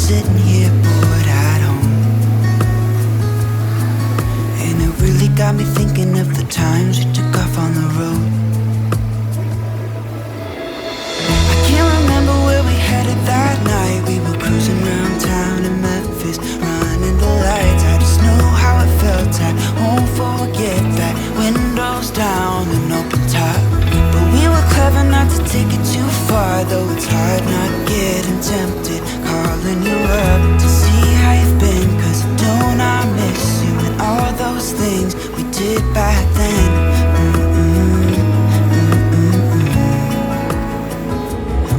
sitting here bored at home, and it really got me thinking of the times we took off on the road. I can't remember where we headed that night. We were cruising around town in Memphis, running the lights. I just know how it felt. I won't forget that. Windows down and open top, but we were clever not to take it too far. Though it's hard not getting tempted, calling you up to see how you've been. Cause don't I miss you and all those things we did back then.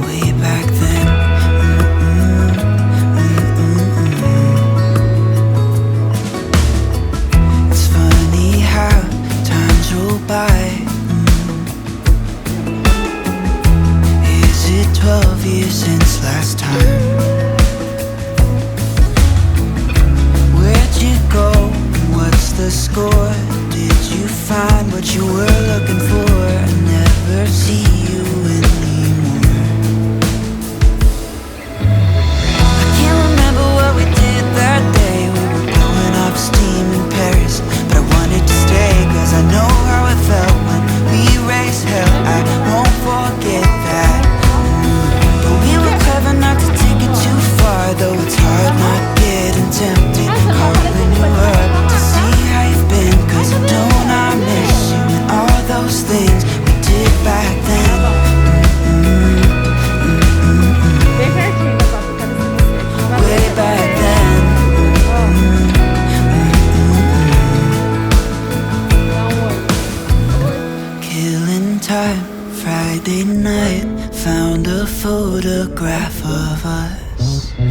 Way back then. It's funny how times roll by. 12 years since last time. Where'd you go? What's the score? Did you find what you were looking for? I never see you anymore. I can't remember what we did that day. We were blowing off steam in Paris, but I wanted to stay. Cause I know how it felt when we raised hell. I won't forget that. We were clever not to take it too far. Though it's hard not getting tempted, calling you up to see how you've been. Cause don't I miss you and all those things we did back then. Way back then. Killing time, Friday night. Found a photograph of us. I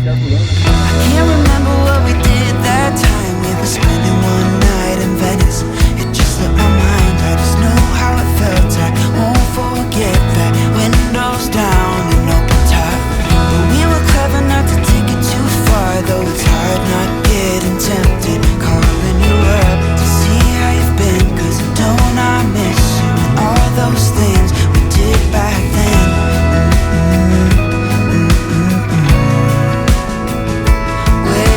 can't remember what we did that time. We were spending one night in Venice. It just slipped my mind. I just know how it felt. I won't forget that. Windows down and open top, but we were clever not to take it too far. Though it's hard not getting tempted, calling you up to see how you've been. Cause don't I miss you and all those things we did back then.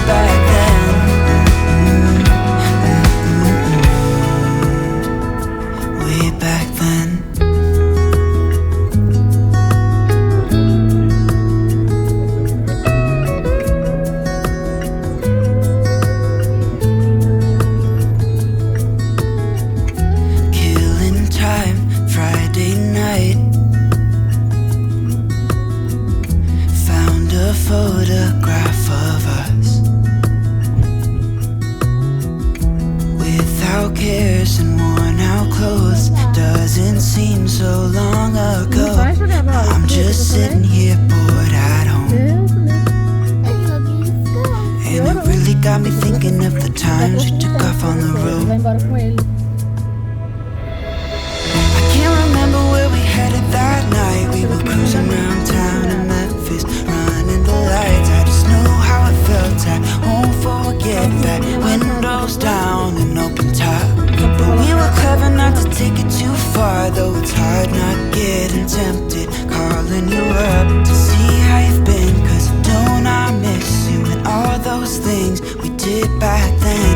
Back then, way back then. Killing time, Friday night. Found a photograph of us. Without cares and worn out clothes, doesn't seem so long ago. I'm just sitting here bored at home, and it really got me thinking of the times we took off on the road. I can't remember where we headed that night. We were cruising around town in Memphis, running the lights. I just know how it felt. I won't forget that. Windows down and open top, but we were clever not to take it too far. Though it's hard not getting tempted, calling you up to see how you've been. Cause don't I miss you and all those things we did back then.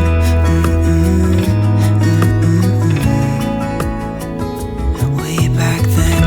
Way back then.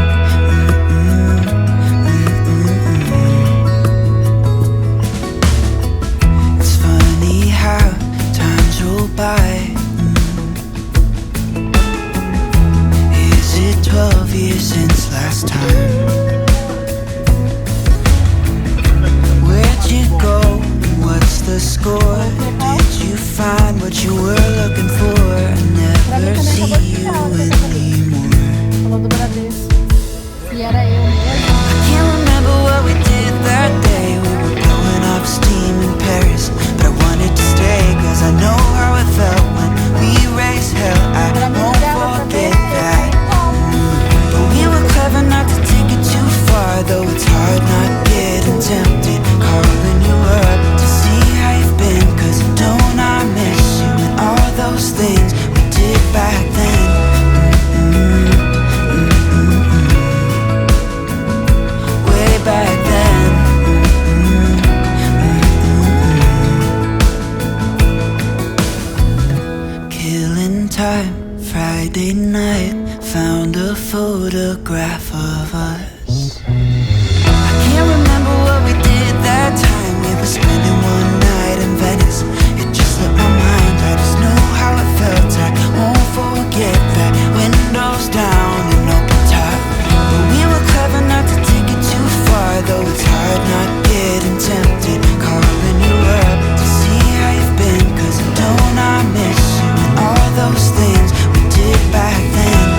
photograph of us. I can't remember what we did that time. We were spending one night in Venice. It just slipped my mind. I just know how it felt. I won't forget that. Windows down and open top. But we were clever not to take it too far. Though it's hard not getting tempted. Calling you up to see how you've been. Cause don't I miss you and all those things we did back then.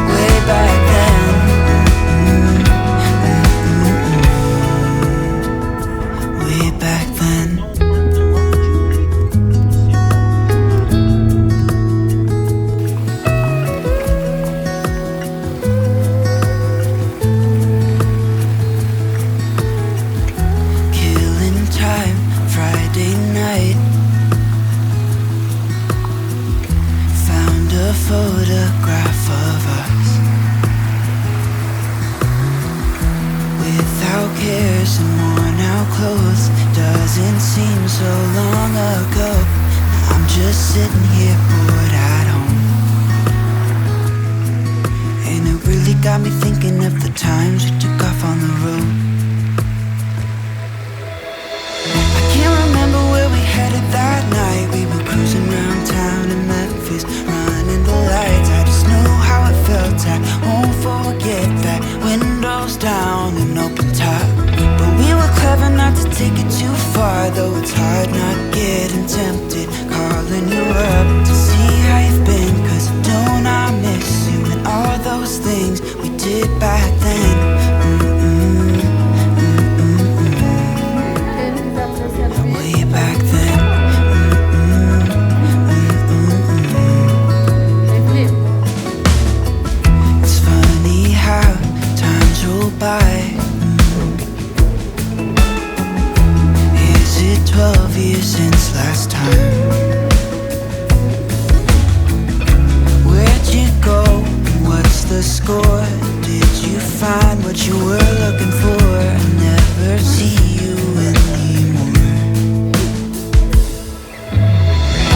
Way back then. Way back then. Killing time, Friday night. Found a photograph of us. Without cares and worn out clothes. Doesn't seem so long ago. I'm just sitting here bored at home. And it really got me thinking of the times we took off on the road. I can't remember where we headed that night. We were cruising around town in Memphis, running the lights. I just know how it felt. I won't forget that. Windows down and open top. But we were clever not to take it too far. Though it's hard not getting tempted. Calling you up to see how you've been. Cause don't I miss you and all those things we did back then. Way back then. It's funny how times roll by. Is it 12 years since last time? Where'd you go? What's the score? Did you find what you were looking for? I never see you anymore.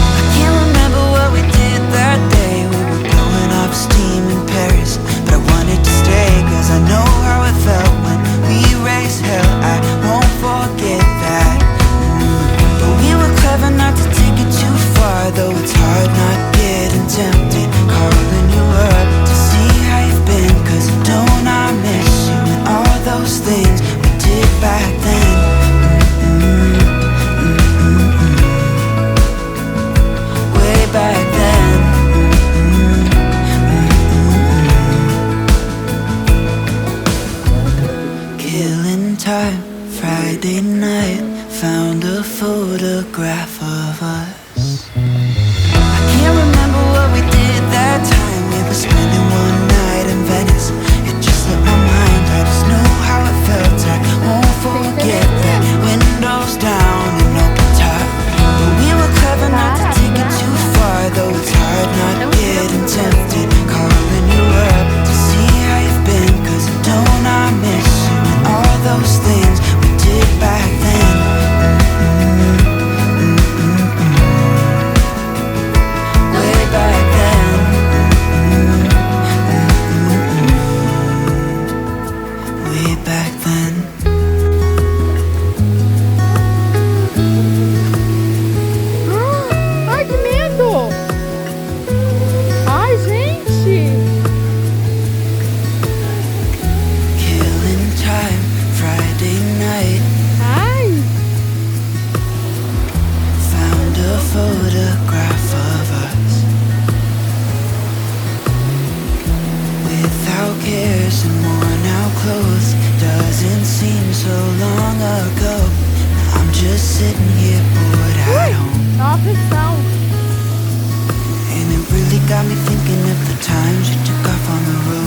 I can't remember what we did that day. We were blowing up steam in Paris. But I wanted to stay cause I know how it felt when we raised hell. I won't forget that. But we were clever not to take it too far. Though it's hard not getting tempted. Calling you up to see how you've been. Cause don't I miss you and all those things we did back then. Way back then. Killing time, Friday night. Found a photograph of us. I can't remember what we did that time. We were spending one night in Venice. It just slipped my mind. I just know how it felt. I won't forget that. Windows down and open top. But we were clever not to take it too far. Though it's hard not getting tempted. Calling you up to see how you've been. Cause don't I miss you and all those things we did back then. Way back then. Way back then. Ai, que medo! Ai, gente! Killing time, Friday night. Ai! Found a photograph of us. Without cares and worn out clothes. Doesn't seem so long ago. I'm just sitting here bored at home. Dá uma pressão. And it really got me thinking of the times we took off on the road.